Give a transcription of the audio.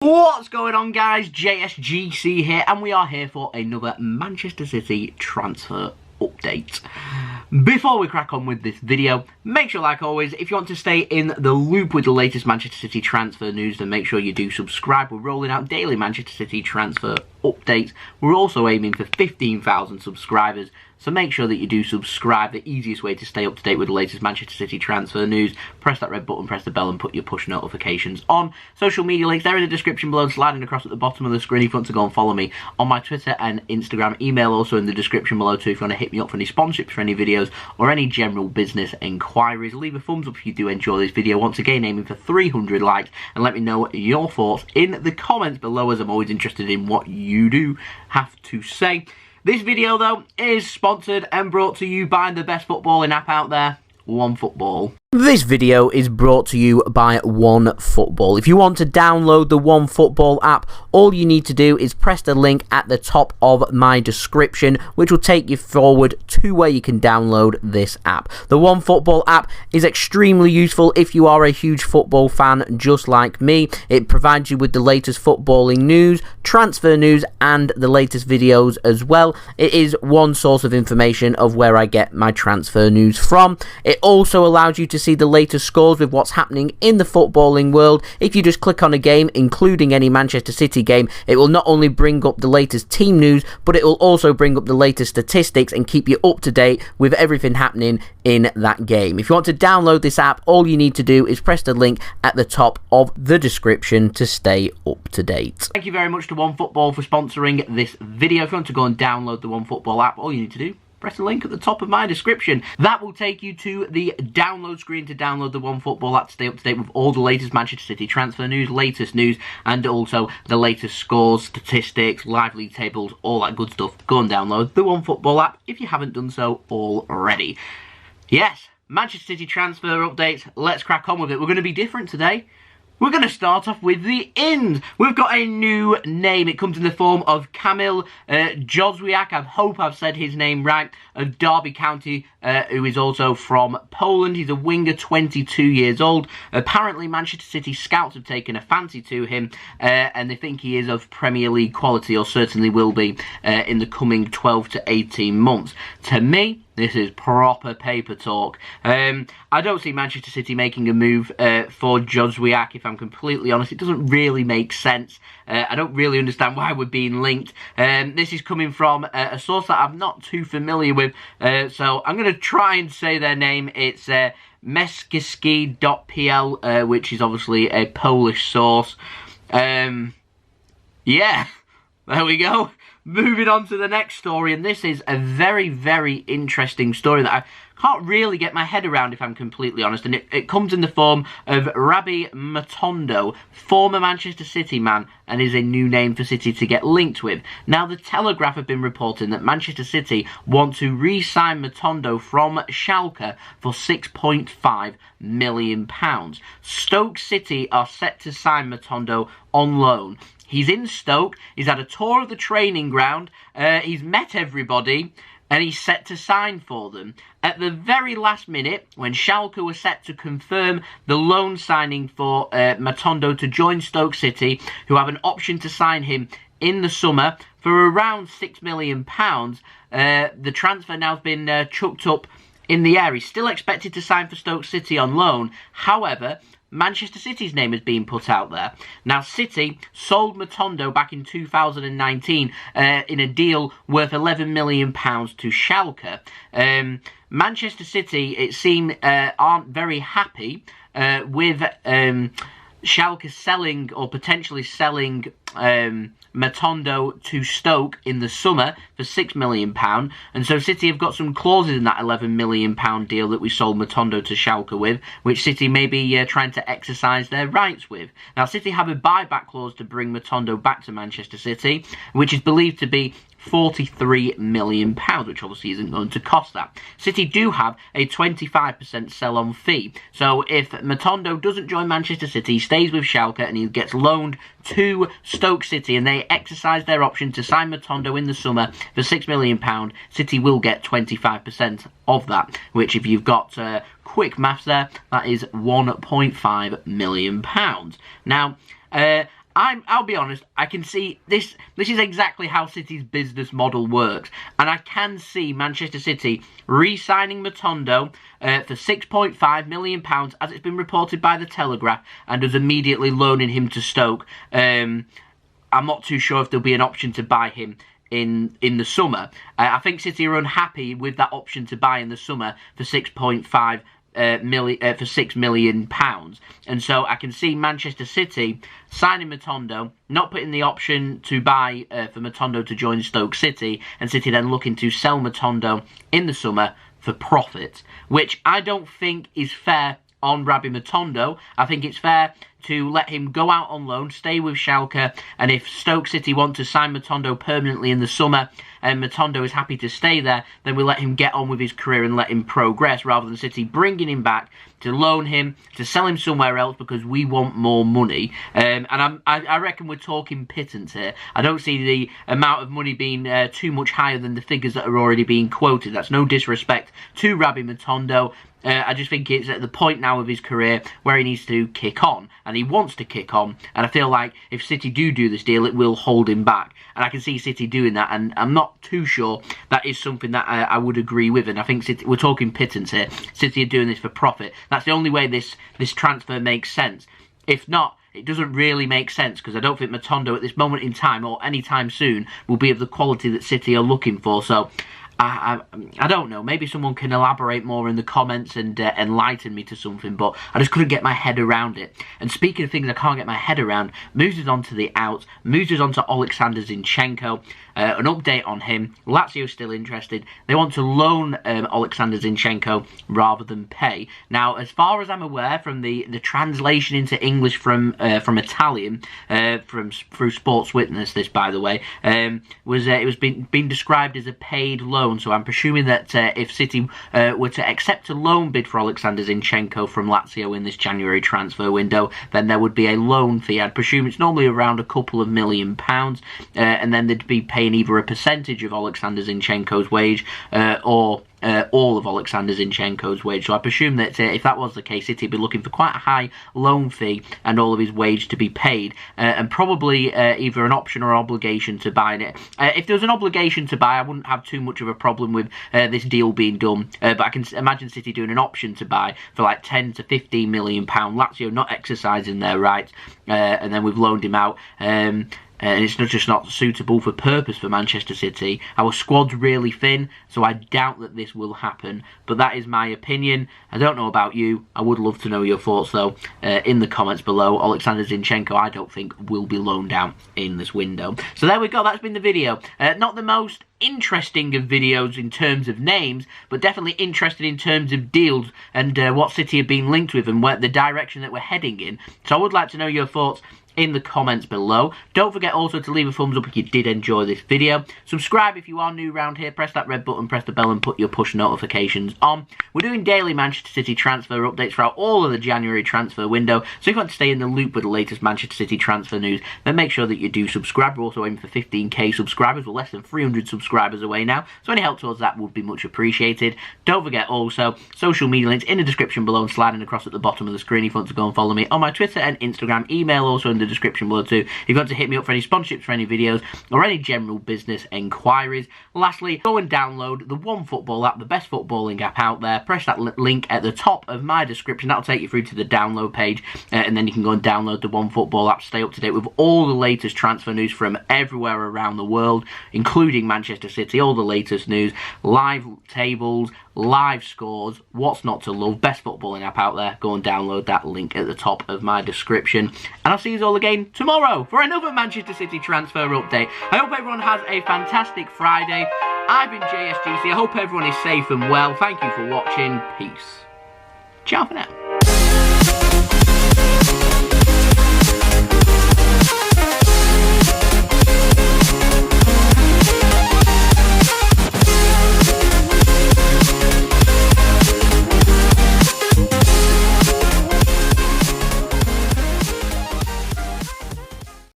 What's going on, guys? JSGC here, and we are here for another Manchester City transfer update. Before we crack on with this video, make sure, like always, if you want to stay in the loop with the latest Manchester City transfer news, then make sure you do subscribe. We're rolling out daily Manchester City transfer updates. We're also aiming for 15,000 subscribers, so make sure that you do subscribe. The easiest way to stay up to date with the latest Manchester City transfer news, press that red button, press the bell and put your push notifications on. Social media links, they're in the description below, sliding across at the bottom of the screen if you want to go and follow me on my Twitter and Instagram. Email also in the description below too if you want to hit me up for any sponsorships for any videos or any general business inquiries. Leave a thumbs up if you do enjoy this video. Once again, aiming for 300 likes, and let me know your thoughts in the comments below, as I'm always interested in what you do have to say. This video, though, is sponsored and brought to you by the best footballing app out there, OneFootball. This video is brought to you by OneFootball. If you want to download the OneFootball app, all you need to do is press the link at the top of my description, which will take you forward to where you can download this app. The OneFootball app is extremely useful if you are a huge football fan just like me. It provides you with the latest footballing news, transfer news, and the latest videos as well. It is one source of information of where I get my transfer news from. It also allows you to see the latest scores with what's happening in the footballing world. If you just click on a game, including any Manchester City game, it will not only bring up the latest team news, but it will also bring up the latest statistics and keep you up to date with everything happening in that game. If you want to download this app, all you need to do is press the link at the top of the description to stay up to date. Thank you very much to OneFootball for sponsoring this video. If you want to go and download the OneFootball app, all you need to do, press the link at the top of my description. That will take you to the download screen to download the OneFootball app to stay up to date with all the latest Manchester City transfer news, latest news, and also the latest scores, statistics, live league tables, all that good stuff. Go and download the OneFootball app if you haven't done so already. Yes, Manchester City transfer updates. Let's crack on with it. We're going to be different today. We're going to start off with the ins. We've got a new name. It comes in the form of Kamil Jozwiak. I hope I've said his name right. Of Derby County, who is also from Poland. He's a winger, 22 years old. Apparently, Manchester City scouts have taken a fancy to him, and they think he is of Premier League quality, or certainly will be in the coming 12 to 18 months. To me, this is proper paper talk. I don't see Manchester City making a move for Jozwiak, if I'm completely honest. It doesn't really make sense. I don't really understand why we're being linked. This is coming from a source that I'm not too familiar with, so I'm going to try and say their name. It's meskiski.pl, which is obviously a Polish source. Yeah, there we go. Moving on to the next story, and this is a very, very interesting story that I can't really get my head around, if I'm completely honest, and it comes in the form of Rabbi Matondo, former Manchester City man, and is a new name for City to get linked with. Now, the Telegraph have been reporting that Manchester City want to re-sign Matondo from Schalke for £6.5 million. Stoke City are set to sign Matondo on loan. He's in Stoke, he's had a tour of the training ground, he's met everybody, and he's set to sign for them. At the very last minute, when Schalke were set to confirm the loan signing for Matondo to join Stoke City, who have an option to sign him in the summer for around £6 million, the transfer now has been chucked up in the air. He's still expected to sign for Stoke City on loan. However, Manchester City's name is being put out there. Now, City sold Matondo back in 2019 in a deal worth £11 million to Schalke. Manchester City, it seems, aren't very happy with Schalke selling, or potentially selling, Matondo to Stoke in the summer for £6 million, and so City have got some clauses in that £11 million deal that we sold Matondo to Schalke with, which City may be trying to exercise their rights with. Now, City have a buyback clause to bring Matondo back to Manchester City, which is believed to be £43 million, which obviously isn't going to cost that. City do have a 25% sell-on fee, so if Matondo doesn't join Manchester City, he stays with Schalke and he gets loaned to Stoke City and they exercise their option to sign Matondo in the summer for £6 million, City will get 25% of that, which, if you've got quick maths there, that is £1.5 million. Now, I'll be honest, I can see this is exactly how City's business model works, and I can see Manchester City re-signing Matondo for £6.5 million, as it's been reported by the Telegraph, and us immediately loaning him to Stoke. I'm not too sure if there'll be an option to buy him in the summer. I think City are unhappy with that option to buy in the summer for £6.5 million for £6 million, and so I can see Manchester City signing Matondo, not putting the option to buy for Matondo to join Stoke City, and City then looking to sell Matondo in the summer for profit, which I don't think is fair on Rabbi Matondo. I think it's fair to let him go out on loan, stay with Schalke, and if Stoke City want to sign Matondo permanently in the summer and Matondo is happy to stay there, then we let him get on with his career and let him progress, rather than City bringing him back to loan him, to sell him somewhere else because we want more money. And I reckon we're talking pittance here. I don't see the amount of money being too much higher than the figures that are already being quoted. That's no disrespect to Rabbi Matondo. I just think it's at the point now of his career where he needs to kick on, and he wants to kick on, and I feel like if City do this deal, it will hold him back, and I can see City doing that, and I'm not too sure that is something that I would agree with, and I think City, we're talking pittance here. City are doing this for profit. That's the only way this transfer makes sense. If not, it doesn't really make sense, because I don't think Matondo at this moment in time, or any time soon, will be of the quality that City are looking for, so I don't know. Maybe someone can elaborate more in the comments and enlighten me to something, but I just couldn't get my head around it. And speaking of things I can't get my head around, moves us on to the out, moves us on to Alexander Zinchenko. An update on him. Lazio still interested. They want to loan Alexander Zinchenko rather than pay. Now, as far as I'm aware, from the translation into English from Italian, through Sports Witness, this by the way, it was being described as a paid loan. So I'm presuming that if City were to accept a loan bid for Alexander Zinchenko from Lazio in this January transfer window, then there would be a loan fee. I'd presume it's normally around a couple of £1 million, and then they'd be paying either a percentage of Alexander Zinchenko's wage or all of Alexander Zinchenko's wage. So I presume that if that was the case, City would be looking for quite a high loan fee and all of his wage to be paid, and probably either an option or obligation to buy it. If there was an obligation to buy, I wouldn't have too much of a problem with this deal being done, but I can imagine City doing an option to buy for like £10 to £15 million, Lazio not exercising their rights, and then we've loaned him out. And it's just not suitable for purpose for Manchester City. Our squad's really thin, so I doubt that this will happen. But that is my opinion. I don't know about you. I would love to know your thoughts, though, in the comments below. Alexander Zinchenko, I don't think, will be loaned out in this window. So there we go. That's been the video. Not the most interesting of videos in terms of names, but definitely interested in terms of deals and what City have been linked with and where the direction that we're heading in. So I would like to know your thoughts in the comments below. Don't forget also to leave a thumbs up if you did enjoy this video. Subscribe if you are new around here. Press that red button, press the bell and put your push notifications on. We're doing daily Manchester City transfer updates throughout all of the January transfer window. So if you want to stay in the loop with the latest Manchester City transfer news, then make sure that you do subscribe. We're also aiming for 15k subscribers. We're less than 300 subscribers away now. So any help towards that would be much appreciated. Don't forget also, social media links in the description below and sliding across at the bottom of the screen if you want to go and follow me on my Twitter and Instagram. Email also in the description below too if you want to hit me up for any sponsorships for any videos or any general business enquiries. Lastly, go and download the OneFootball app, the best footballing app out there. Press that link at the top of my description. That'll take you through to the download page, and then you can go and download the OneFootball app. Stay up to date with all the latest transfer news from everywhere around the world, including Manchester City, all the latest news, live tables, live scores, what's not to love, best footballing app out there. Go and download that link at the top of my description. And I'll see you all again tomorrow for another Manchester City transfer update. I hope everyone has a fantastic Friday. I've been JSGC. I hope everyone is safe and well. Thank you for watching. Peace. Ciao for now.